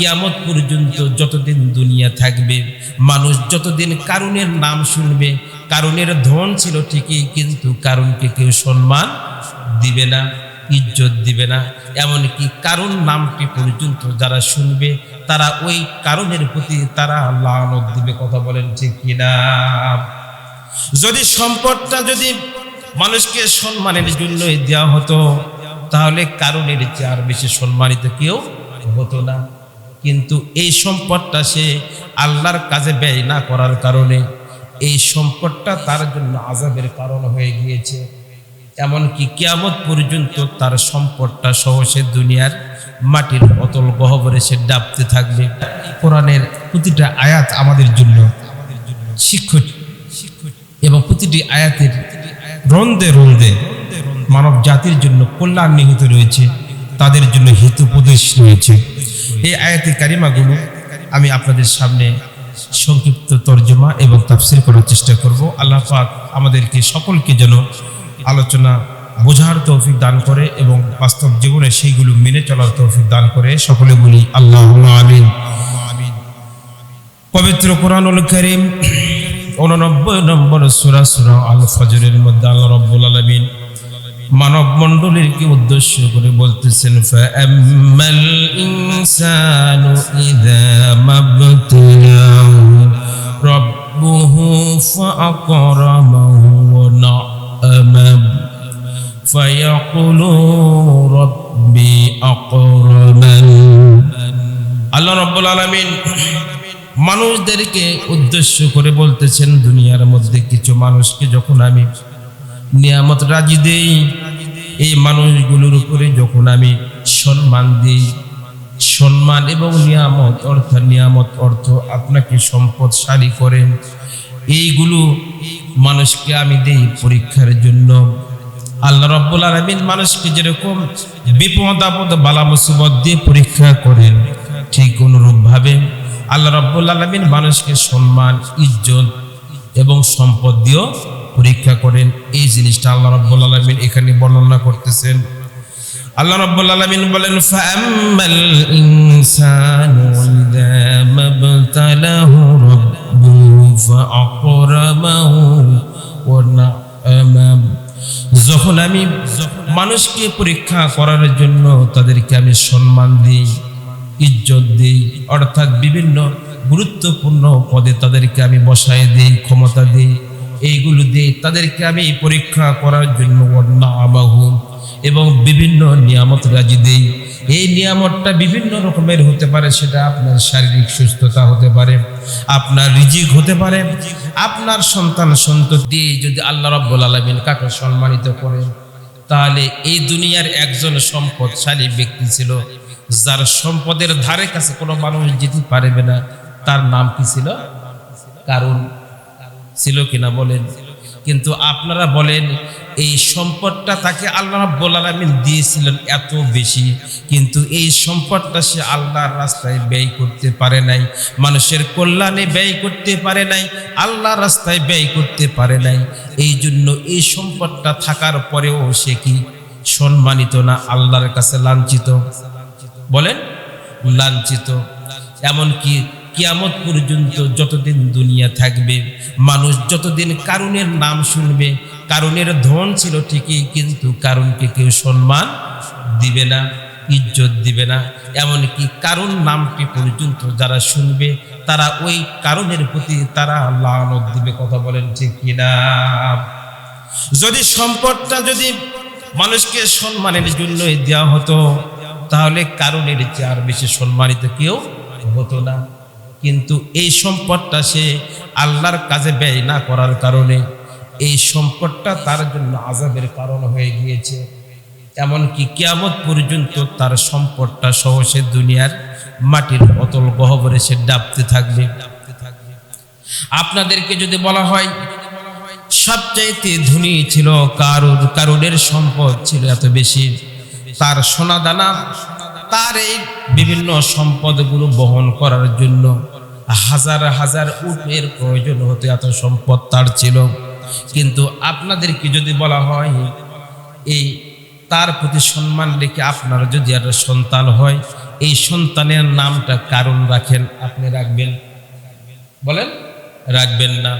কিয়ামত পর্যন্ত যতদিন দুনিয়া থাকবে, মানুষ যতদিন কারুনের নাম শুনবে, কারুনের ধন ছিল ঠিকই, কিন্তু কারুনকে কেউ সম্মান দিবে না, ইজ্জত দিবে না। এমনকি কারুন নামটি পর্যন্ত যারা শুনবে তারা ওই কারুনের প্রতি তারা লানত দিবে। কথা বলেন ঠিক কিনা? যদি সম্পদটা যদি মানুষকে সম্মানের জন্য দেওয়া হতো, তাহলে কারুনের চেয়ে আর বেশি সম্মানিত কেউ হতো না। কিন্তু এই সম্পদটা সে আল্লাহর কাজে ব্যয় না করার কারণে এই সম্পদটা তার জন্য আযাবের কারণ হয়ে গিয়েছে। এমনকি কিয়ামত পর্যন্ত তার সম্পদটা সহ সে দুনিয়ার মাটির অতল গহ্বরে সে ডাবতে থাকবে। কোরআনের প্রতিটা আয়াত আমাদের জন্য শিক্ষণীয় এবং প্রতিটি আয়াতের রন্দে রন্দে মানব জাতির জন্য কল্যাণ নিহিত রয়েছে, তাদের জন্য হিতোপদেশ রয়েছে। এই আয়াতে কারিমাগুলো আমি আপনাদের সামনে সংক্ষিপ্ত তর্জমা এবং তাফসীর করার চেষ্টা করব। আল্লাহ পাক আমাদেরকে সকলকে যেন আলোচনা বোঝার তৌফিক দান করে এবং বাস্তব জীবনে সেইগুলো মেনে চলার তৌফিক দান করে। সকলে বলি আল্লাহুম্মা আমিন। পবিত্র কোরআনুল কারীম 89 নম্বর সূরা সূরা আল ফজরের মধ্যে আল্লাহ রাব্বুল আলামিন মানব মণ্ডলীকে উদ্দেশ্য করে বলতেছেন, ফাআম্মাল ইনসানু ইযা মাবতালাহু রাব্বুহু ফাআকরামাহু ওয়া না'আমাহু ফায়াকুলু রাব্বি আকরামান। আল্লাহ রাব্বুল আলামিন মানুষদেরকে উদ্দেশ্য করে বলতেছেন, দুনিয়ার মধ্যে কিছু মানুষকে যখন আমি নিয়ামত রাজি দেই, এই মানুষগুলোর উপরে যখন আমি সম্মান দিই, সম্মান এবং নিয়ামত অর্থ আপনাকে সম্পদশালী করেন, এইগুলো মানুষকে আমি দেই পরীক্ষার জন্য। আল্লাহ রাব্বুল আলামিন মানুষকে যেরকম বিপদ আপদ বালা মুসিবত দিয়ে পরীক্ষা করেন, ঠিক অনুরূপভাবে আল্লাহ রাব্বুল আলামিন মানুষকে সম্মান, ইজ্জত এবং সম্পদ দিয়েও পরীক্ষা করেন। এই জিনিসটা আল্লাহ রাব্বুল আলামিন এখানে বর্ণনা করতেছেন। আল্লাহ রাব্বুল আলামিন বলেন, ফাআম্মাল ইনসানু ইযা মাবতালাহু রাব্বুহু ফাআকরামাহু ওয়া না'আমাহু। যখন আমি মানুষকে পরীক্ষা করার জন্য তাদেরকে আমি সম্মান দিই, ইজ্জত দিই, অর্থাৎ বিভিন্ন গুরুত্বপূর্ণ পদে তাদেরকে আমি বসায় দিই, ক্ষমতা দিই, এইগুলো দিয়ে তাদেরকে আমি পরীক্ষা করার জন্য না'আমাহু এবং বিভিন্ন নিয়ামত রাজি দেই। এই নিয়ামতটা বিভিন্ন রকমের হতে পারে, সেটা আপনার শারীরিক সুস্থতা হতে পারে, আপনার রিজিক হতে পারে, আপনার সন্তান সন্ততি। যদি আল্লাহ রাব্বুল আলামিন কাকে সম্মানিত করেন, তাহলে এই দুনিয়ার একজন সম্পদশালী ব্যক্তি ছিল, যার সম্পদের ধারে কাছে কোনো মানুষ যেতে পারবে না। তার নাম কি ছিল? কারুন ছিল কিনা বলেন? কিন্তু আপনারা বলেন, এই সম্পদটা তাকে আল্লাহ রাব্বুল আলামিন দিয়েছিলেন এত বেশি, কিন্তু এই সম্পদটা সে আল্লাহর রাস্তায় ব্যয় করতে পারে নাই, মানুষের কল্যাণে ব্যয় করতে পারে নাই, আল্লাহর রাস্তায় ব্যয় করতে পারে নাই। এই জন্য এই সম্পদটা থাকার পরেও সে কি সম্মানিত না? আল্লাহর কাছে লাঞ্ছিত। বলেন, লাঞ্ছিত। এমনকি কিয়ামত পর্যন্ত যতদিন দুনিয়া থাকবে, মানুষ যতদিন কারুনের নাম শুনবে, কারুনের ধন ছিল ঠিকই, কিন্তু কারুনকে কেউ সম্মান দিবে না, ইজ্জত দিবে না। এমনকি কারুন নামটি পর্যন্ত যারা শুনবে তারা ওই কারুনের প্রতি তারা লানত দিবে। কথা বলেন ঠিক কিনা? যদি সম্পদটা যদি মানুষকে সম্মানের জন্য দেওয়া হতো, তাহলে কারুনের চেয়ে আর বেশি সম্মানিত কেউ হতো না। কিন্তু এই সম্পদটা সে আল্লাহর কাজে ব্যয় না করার কারণে এই সম্পদটা তার জন্য আযাবের কারণ হয়ে গিয়েছে। এমনকি কিয়ামত পর্যন্ত তার সম্পদটা সহ সে দুনিয়ার মাটির অতল গহ্বরে সে ডাবতে থাকবে। আপনাদেরকে যদি বলা হয় সবচাইতে ধনী ছিল কারুনের সম্পদ ছিল এত বেশি, তার সোনা দানা, তার এই বিভিন্ন সম্পদগুলো বহন করার জন্য হাজার হাজার উটের প্রয়োজন হতো, এত সম্পদ তার ছিল। কিন্তু আপনাদেরকে যদি বলা হয় এই তার প্রতি সম্মান রেখে আপনার যদি একটা সন্তান হয়, এই সন্তানের নামটা কারণ রাখেন, আপনি রাখবেন? বলেন, রাখবেন না।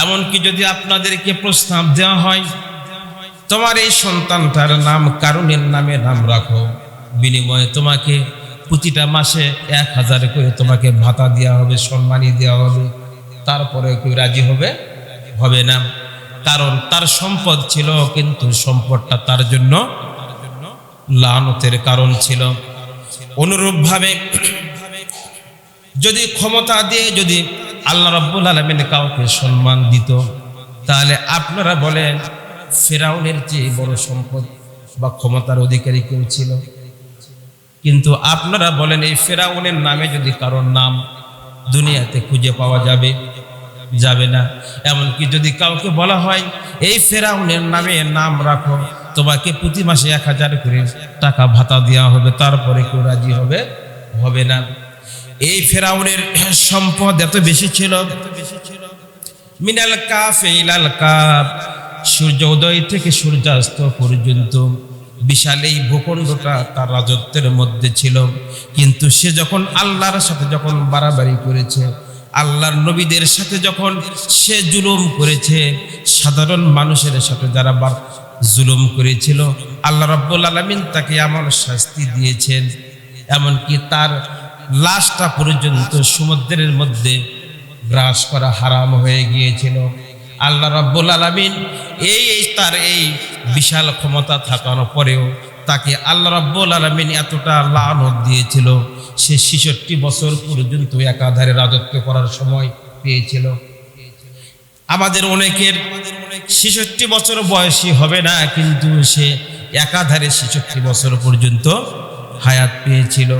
এমনকি যদি আপনাদেরকে প্রস্তাব দেওয়া হয় তোমার এই সন্তানটার নাম কারণের নামে নাম রাখো, বিনিময়ে তোমাকে প্রতিটা মাসে 1000 করে তোমাকে ভাতা দেওয়া হবে, সম্মানী দেওয়া হবে, তারপরে কেউ রাজি হবে? হবে না। কারণ তার সম্পদ ছিল, কিন্তু সম্পদটা তার জন্য লানতের কারণ ছিল। অনুরূপভাবে যদি ক্ষমতা দিয়ে যদি আল্লাহ রাব্বুল আলামিন কাউকে সম্মান দিত, তাহলে আপনারা বলেন ফিরাউনের চেয়ে বড় সম্পদ বা ক্ষমতার অধিকারী কেউ ছিল? কিন্তু আপনারা বলেন এই ফিরাউনের নামে যদি কারোর নাম দুনিয়াতে খুঁজে পাওয়া যাবে? যাবে না। এমনকি যদি কাউকে বলা হয় এই ফিরাউনের নামে নাম রাখো, তোমাকে প্রতি মাসে 1000 করে টাকা ভাতা দেওয়া হবে, তারপরে কেউ রাজি হবে? হবে না। এই ফিরাউনের সম্পদ এত বেশি ছিল, মিনাল কাফ ইলাল কাফ, সূর্য উদয় থেকে সূর্যাস্ত পর্যন্ত বিশাল এই ভূখণ্ডটা তার রাজত্বের মধ্যে ছিল। কিন্তু সে যখন আল্লাহর সাথে যখন বাড়াবাড়ি করেছে, আল্লাহর নবীদের সাথে যখন সে জুলুম করেছে, সাধারণ মানুষের সাথে যারা জুলুম করেছিল, আল্লাহ রাব্বুল আলামিন তাকে এমন শাস্তি দিয়েছেন, এমনকি তার লাশটা পর্যন্ত সমুদ্রের মধ্যে গ্রাস করা হারাম হয়ে গিয়েছিল। আল্লাহ রাব্বুল আলামিন তার এই বিশাল ক্ষমতা থাকার পরেও তাকে আল্লাহ রাব্বুল আলামিন এতটা লানত দিয়েছিল, সে 66 বছর পর্যন্ত একাধারে রাজত্ব করার সময় পেয়েছিল। আমাদের অনেকের 66 বছর বয়সী হবে না, কিন্তু সে একাধারে 66 বছর পর্যন্ত হায়াত পেয়েছিল,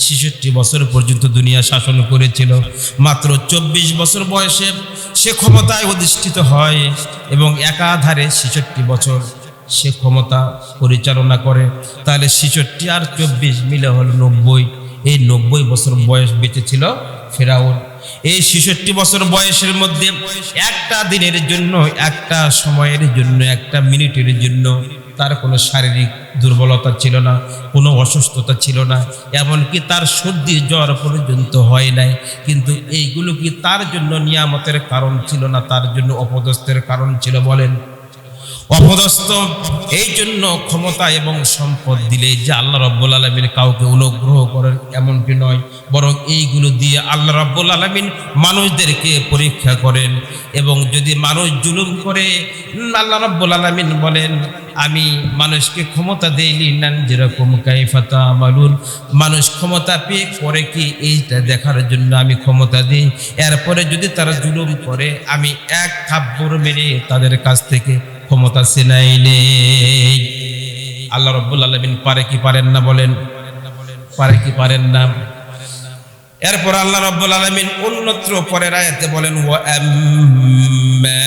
66 বছর পর্যন্ত দুনিয়া শাসন করেছিল। মাত্র 24 বছর বয়সে সে ক্ষমতায় অধিষ্ঠিত হয় এবং একাধারে 66 বছর সে ক্ষমতা পরিচালনা করে। তাহলে 66 আর 24 মিলে হল 90। এই 90 বছর বয়স বেঁচে ছিল ফেরাউন। এই 66 বছর বয়সের মধ্যে একটা দিনের জন্য, একটা সময়ের জন্য, একটা মিনিটের জন্য তার কোনো শারীরিক দুর্বলতা ছিল না, কোনো অসুস্থতা ছিল না, এমনকি তার সর্দি জ্বর পর্যন্ত হয় নাই। কিন্তু এইগুলো কি তার জন্য নিয়ামতের কারণ ছিল না, তার জন্য অপদস্থের কারণ ছিল? বলেন। অপদস্থ এই জন্য ক্ষমতা এবং সম্পদ দিলে যে আল্লাহ রাব্বুল আলামিন কাউকে অনুগ্রহ করেন এমনটি নয়, বরং এইগুলো দিয়ে আল্লাহ রাব্বুল আলামিন মানুষদেরকে পরীক্ষা করেন। এবং যদি মানুষ জুলুম করে, আল্লাহ রাব্বুল আলামিন বলেন আমি মানুষকে ক্ষমতা দেইলি না যেরকম কাইফা তা'মালুন, মানুষ ক্ষমতা পেয়ে করে কি এইটা দেখার জন্য আমি ক্ষমতা দিই। এরপরে যদি তারা জুলুম করে আমি এক থাপ্পড় মেরে তাদের কাছ থেকে ক্ষমতা ছিনাই নেই। আল্লাহ রাব্বুল আলামিন পারে কি পারেন না? বলেন, পারে কি পারেন না? এরপর আল্লাহ রাব্বুল আলামিন অন্যত্র পরের আয়াতে বলেন ওয়া আম্মা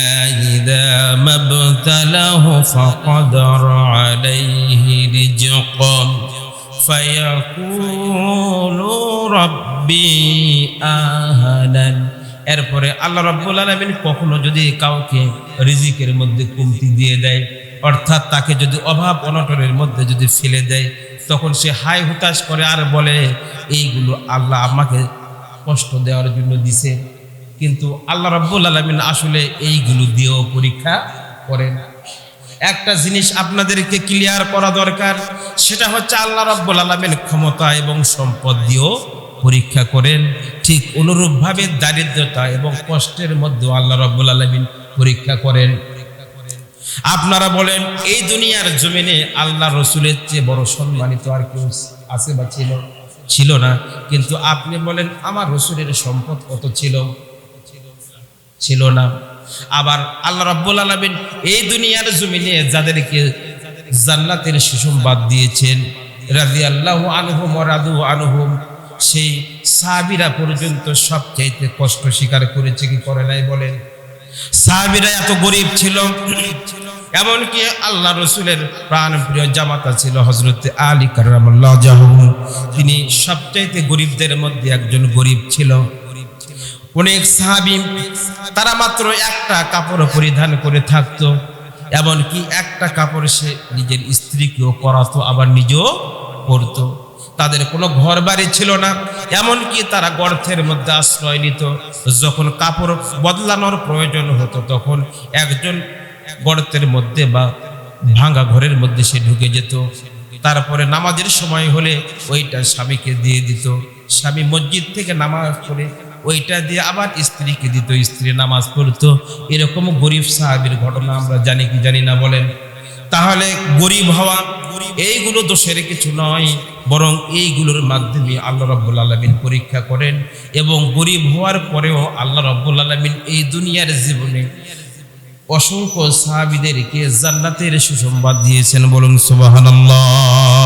ইযা মাবতালাহু ফাকাদার আলাইহি রিজকাম ফায়াকুলু রাব্বি আহানান। এরপরে আল্লাহ রাব্বুল আলামিন কখনো যদি কাউকে রিজিকের মধ্যে কমতি দিয়ে দেয়, অর্থাৎ তাকে যদি অভাব অনটনের মধ্যে যদি ফেলে দেয়, তখন সে হাই হুতাশ করে আর বলে এইগুলো আল্লাহ আমাকে কষ্ট দেওয়ার জন্য দিছে। কিন্তু আল্লাহ রাব্বুল আলামিন আসলে এইগুলো দিয়েও পরীক্ষা করেন। একটা জিনিস আপনাদেরকে ক্লিয়ার করা দরকার, সেটা হচ্ছে আল্লাহ রাব্বুল আলামিন ক্ষমতা এবং সম্পদ দিয়েও পরীক্ষা করেন। ঠিক অনুরূপভাবে দারিদ্রতা এবং কষ্টের মধ্যে আল্লাহ রাব্বুল আলামিন পরীক্ষা করেন। আপনারা বলেন এই দুনিয়ার জমিনে আল্লাহ রসুলের চেয়ে বড় সম্মানিত আর কেউ আছে বা ছিল? ছিল না। কিন্তু আপনি বলেন আমার রসুলের সম্পদ কত ছিল? ছিল না। আবার আল্লাহ রাব্বুল আলামিন এই দুনিয়ার জমিনে যাদেরকে জান্নাতের সুসংবাদ দিয়েছেন, রাদিয়াল্লাহু আনহুম ওয়া রাদু আনহুম, সেই সাহাবীরা পর্যন্ত সবচাইতে কষ্ট স্বীকার করেছে কি করে নাই? বলেন। সাহাবীরা এত গরিব ছিল, এমনকি আল্লাহ রসুলের প্রাণ প্রিয় জামাতা ছিল হযরত আলী কাররামাল্লাহু ওয়াজহু, তিনি সবচাইতে গরিবদের মধ্যে একজন গরিব ছিল। অনেক সাহাবী তারা মাত্র একটা কাপড় পরিধান করে থাকতো, এমনকি একটা কাপড় সে নিজের স্ত্রীকেও পরাতো, আবার নিজেও পরতো। তাদের কোনো ঘর বাড়ি ছিল না, এমনকি তারা গর্তের মধ্যে আশ্রয় নিত। যখন কাপড় বদলানোর প্রয়োজন হতো তখন একজন গর্তের মধ্যে বা ভাঙা ঘরের মধ্যে সে ঢুকে যেত। তারপরে নামাজের সময় হলে ওইটা স্বামীকে দিয়ে দিত, স্বামী মসজিদ থেকে নামাজ পড়ে ওইটা দিয়ে আবার স্ত্রীকে দিত, স্ত্রী নামাজ পড়তো। এরকম গরিব সাহাবীর ঘটনা আমরা জানি কি জানি না বলেন? তাহলে গরিব হওয়া এইগুলো দোষের কিছু নয়, বরং এইগুলোর মাধ্যমে আল্লাহ রাব্বুল আলামিন পরীক্ষা করেন। এবং গরিব হওয়ার পরেও আল্লাহ রাব্বুল আলামিন এই দুনিয়ার জীবনে অসংখ্য সাহাবীদেরকে জান্নাতের সুসংবাদ দিয়েছেন। বলুন সুবহানাল্লাহ।